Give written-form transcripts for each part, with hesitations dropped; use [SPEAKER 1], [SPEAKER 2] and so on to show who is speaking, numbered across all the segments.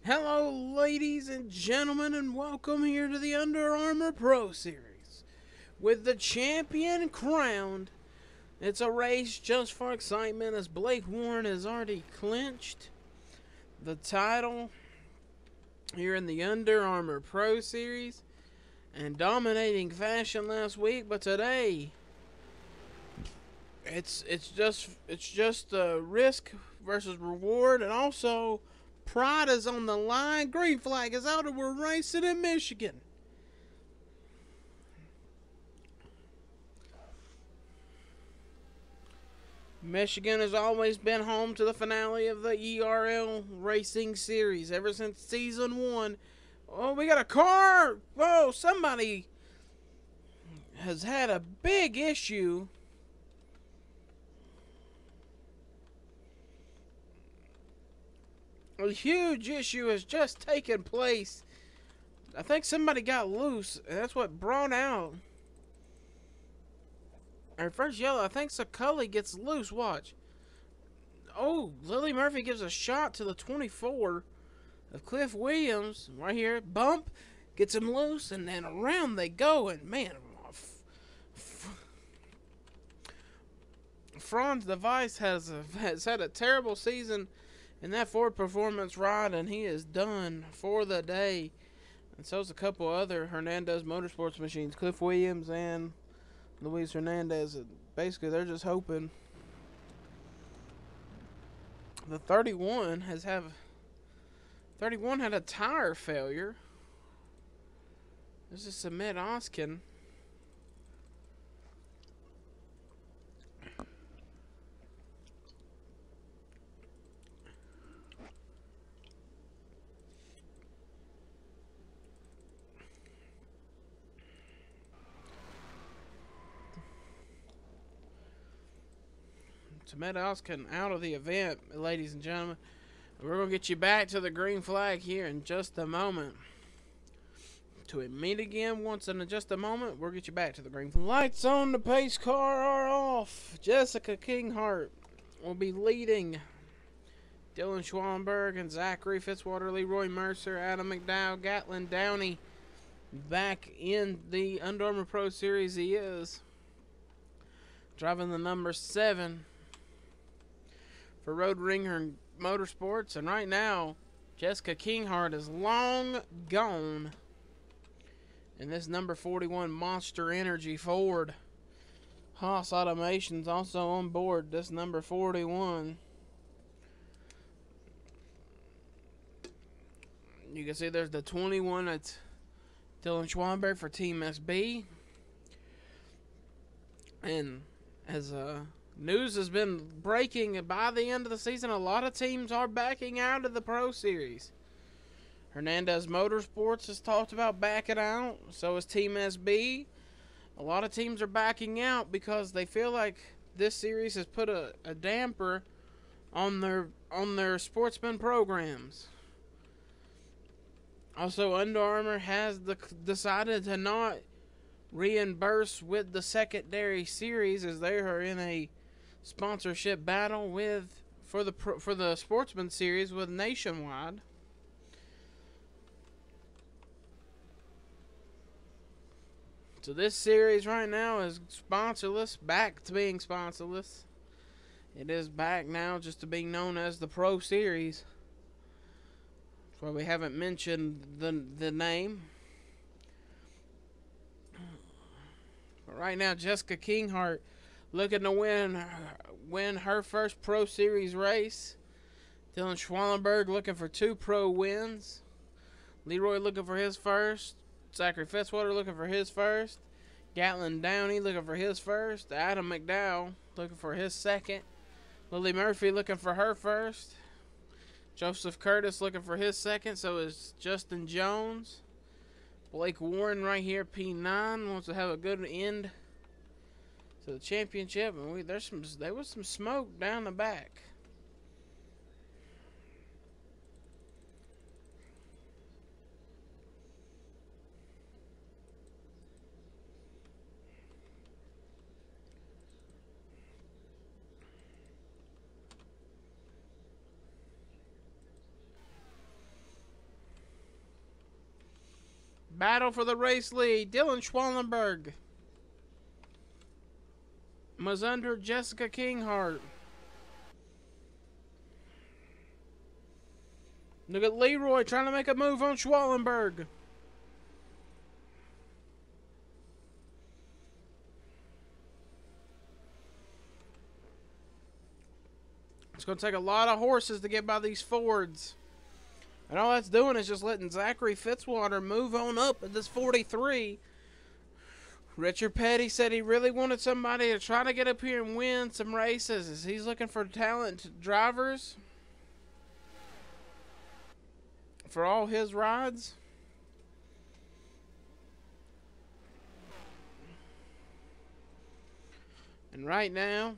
[SPEAKER 1] Hello, ladies and gentlemen, and welcome here to the Under Armour Pro Series. With the champion crowned, it's a race just for excitement as Blake Warren has already clinched the title here in the Under Armour Pro Series and dominating fashion last week. But today, it's just risk versus reward, and also pride is on the line. Green flag is out, and we're racing in Michigan. Michigan has always been home to the finale of the ERL Racing Series ever since Season 1. Oh, we got a car! Whoa, somebody has had a big issue. A huge issue has just taken place. I think somebody got loose, and that's what brought out our first yellow. I think Sacully gets loose. Watch. Oh, Lily Murphy gives a shot to the 24 of Cliff Williams. Right here. Bump. Gets him loose, and then around they go. And, man, Franz Device has had a terrible season in that Ford Performance ride, and he is done for the day. And so's a couple other Hernandez Motorsports machines, Cliff Williams and Luis Hernandez. Basically, they're just hoping. The 31 had a tire failure. This is Samet Oskin. Samet Oskin out of the event, ladies and gentlemen. We're going to get you back to the green flag here in just a moment. Till we meet again once in just a moment, we'll get you back to the green flag. Lights on, the pace car are off. Jessica Kinghart will be leading. Dylan Schwallenberg and Zachary Fitzwater, Leroy Mercer, Adam McDowell, Gatlin Downey back in the Under Armour Pro Series. He is driving the number 7 for Road Ringer Motorsports. And right now, Jessica Kinghart is long gone in this number 41 Monster Energy Ford. Haas Automation's also on board this number 41. You can see there's the 21. That's Dylan Schwanberg for Team SB. And as news has been breaking, by the end of the season, a lot of teams are backing out of the Pro Series. Hernandez Motorsports has talked about backing out. So is Team SB. A lot of teams are backing out because they feel like this series has put a damper on their sportsman programs. Also, Under Armour has decided to not reimburse with the secondary series, as they are in a sponsorship battle for the Sportsman Series with Nationwide. So this series right now is sponsorless, back to being sponsorless. It is back now just to being known as the Pro Series. That's why we haven't mentioned the name. But right now, Jessica Kinghart looking to win her first Pro Series race. Dylan Schwallenberg looking for 2 pro wins. Leroy looking for his first. Zachary Fitzwater looking for his first. Gatlin Downey looking for his first. Adam McDowell looking for his second. Lily Murphy looking for her first. Joseph Curtis looking for his second. So is Justin Jones. Blake Warren right here, P9, wants to have a good end to the championship. And there was some smoke down the back. Battle for the race lead. Dylan Schwallenberg was under Jessica Kinghart. Look at Leroy trying to make a move on Schwallenberg. It's going to take a lot of horses to get by these Fords. And all that's doing is just letting Zachary Fitzwater move on up at this 43. Richard Petty said he really wanted somebody to try to get up here and win some races. He's looking for talented drivers for all his rides. And right now,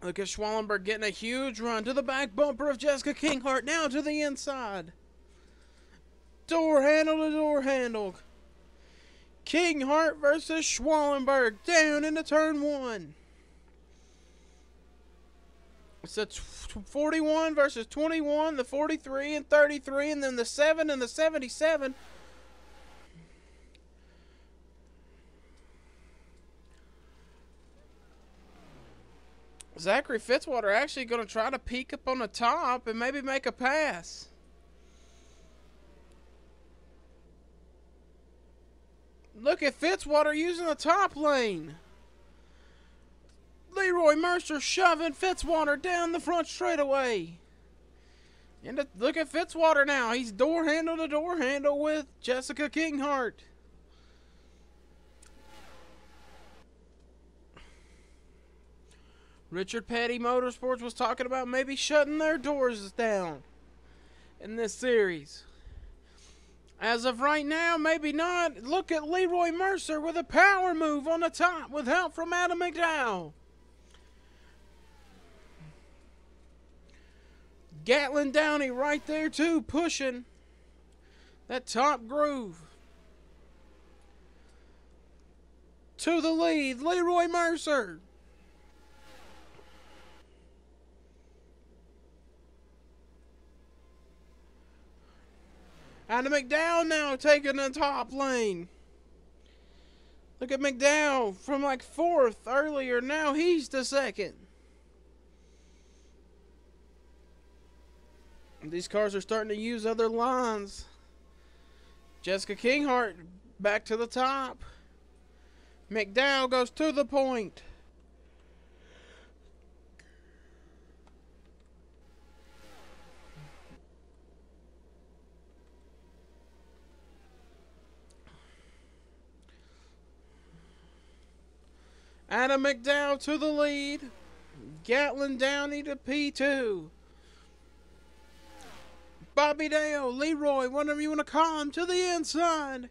[SPEAKER 1] look at Schwallenberg getting a huge run to the back bumper of Jessica Kinghart. Now to the inside. Door handle to door handle. Kinghart versus Schwallenberg down into turn 1. It's a 41 versus 21, the 43 and 33, and then the 7 and the 77. Zachary Fitzwater actually going to try to peek up on the top and maybe make a pass. Look at Fitzwater using the top lane. Leroy Mercer shoving Fitzwater down the front straightaway. And look at Fitzwater now. He's door handle to door handle with Jessica Kinghart. Richard Petty Motorsports was talking about maybe shutting their doors down in this series. As of right now, maybe not. Look at Leroy Mercer with a power move on the top with help from Adam McDowell. Gatlin Downey right there too, pushing that top groove. To the lead, Leroy Mercer. And McDowell now taking the top lane. Look at McDowell from like 4th earlier. Now he's the 2nd. These cars are starting to use other lines. Jessica Kinghart back to the top. McDowell goes to the point. Adam McDowell to the lead. Gatlin Downey to P2. Bobby Dale, Leroy, whatever you want to call him, to the inside.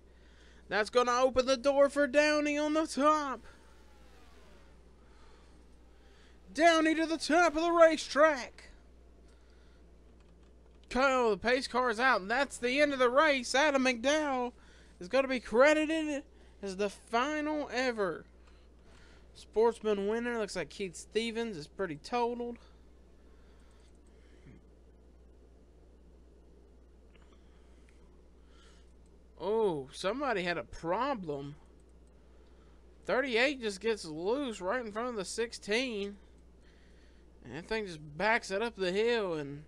[SPEAKER 1] That's going to open the door for Downey on the top. Downey to the top of the racetrack. Oh, the pace car is out, and that's the end of the race. Adam McDowell is going to be credited as the final ever Sportsman winner. Looks like Keith Stevens is pretty totaled. Oh, somebody had a problem. 38 just gets loose right in front of the 16. And that thing just backs it up the hill, and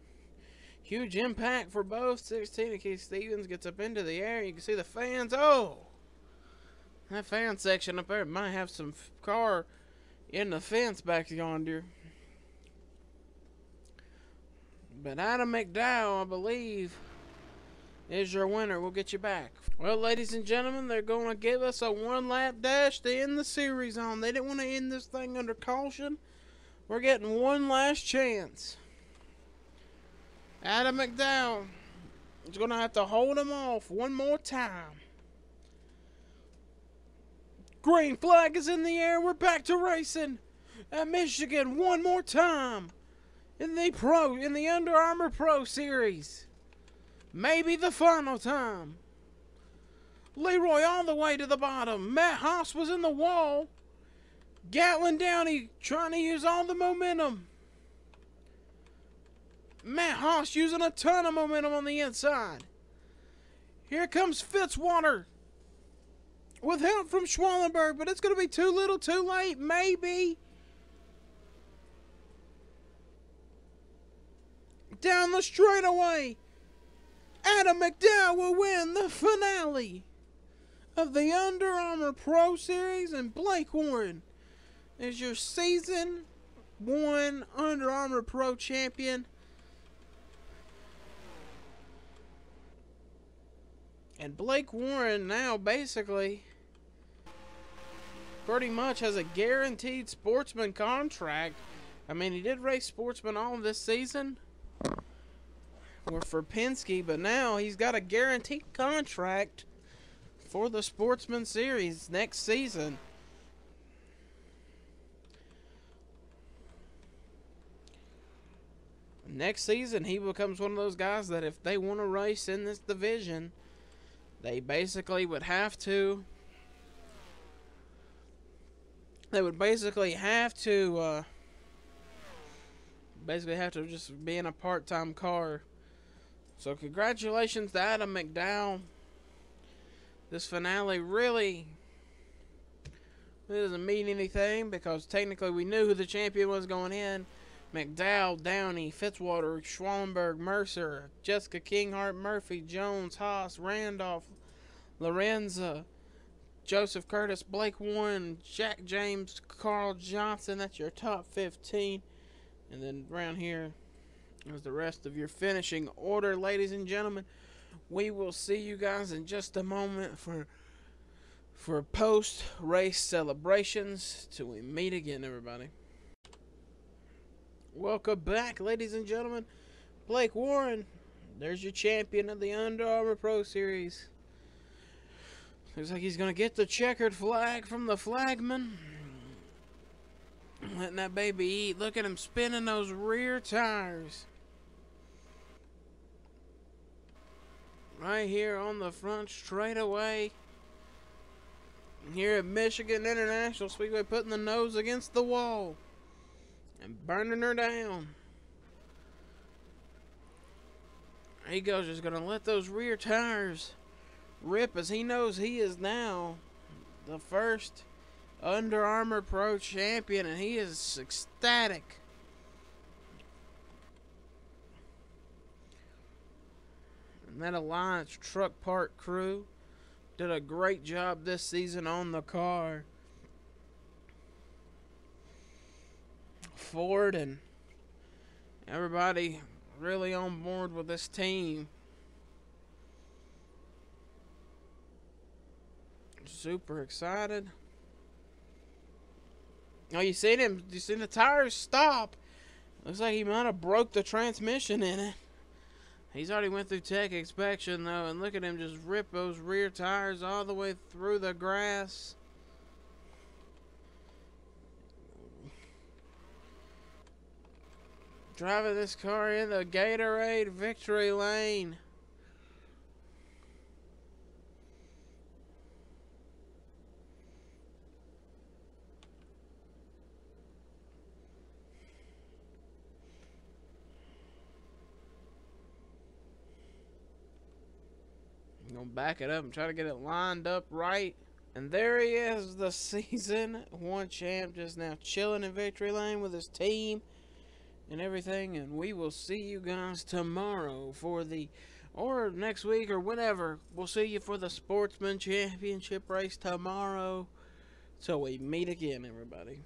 [SPEAKER 1] huge impact for both. 16 and Keith Stevens gets up into the air. You can see the fans. Oh, that fan section up there might have some car in the fence back yonder. But Adam McDowell, I believe, is your winner. We'll get you back. Well, ladies and gentlemen, they're going to give us a one-lap dash to end the series on. They didn't want to end this thing under caution. We're getting one last chance. Adam McDowell is going to have to hold him off one more time. Green flag is in the air. We're back to racing at Michigan one more time in the Under Armour Pro Series. Maybe the final time. Leroy all the way to the bottom. Matt Haas was in the wall. Gatlin Downey trying to use all the momentum. Matt Haas using a ton of momentum on the inside. Here comes Fitzwater with help from Schwallenberg, but it's going to be too little too late, maybe. Down the straightaway, Adam McDowell will win the finale of the Under Armour Pro Series, and Blake Warren is your Season 1 Under Armour Pro Champion. And Blake Warren now basically pretty much has a guaranteed Sportsman contract. I mean, he did race Sportsman all of this season for Penske, but now he's got a guaranteed contract for the Sportsman Series next season. Next season, he becomes one of those guys that if they want to race in this division, they basically would have to. They would basically have to just be in a part-time car. So congratulations to Adam McDowell. This finale really doesn't mean anything because technically we knew who the champion was going in. McDowell, Downey, Fitzwater, Schwallenberg, Mercer, Jessica Kinghart, Murphy, Jones, Haas, Randolph, Lorenza, Joseph Curtis, Blake Warren, Jack James, Carl Johnson. That's your top 15. And then around here is the rest of your finishing order, ladies and gentlemen. We will see you guys in just a moment for post-race celebrations till we meet again, everybody. Welcome back, ladies and gentlemen. Blake Warren, there's your champion of the Under Armour Pro Series. Looks like he's going to get the checkered flag from the flagman. Letting that baby eat. Look at him spinning those rear tires. Right here on the front straightaway. Here at Michigan International Speedway, putting the nose against the wall and burning her down. There he goes, just going to let those rear tires rip as he knows he is now the first Under Armour Pro Champion, and he is ecstatic. And that Alliance Truck Park crew did a great job this season on the car. Ford and everybody really on board with this team. Super excited. Oh, you seen him? You seen the tires stop? Looks like he might have broke the transmission in it. He's already went through tech inspection though, and look at him just rip those rear tires all the way through the grass. Driving this car in the Gatorade victory lane. I'm gonna back it up and try to get it lined up right. And there he is, the Season 1 champ, just now chilling in victory lane with his team and everything. And we will see you guys tomorrow for the, or next week or whenever. We'll see you for the Sportsman Championship race tomorrow. So we meet again, everybody.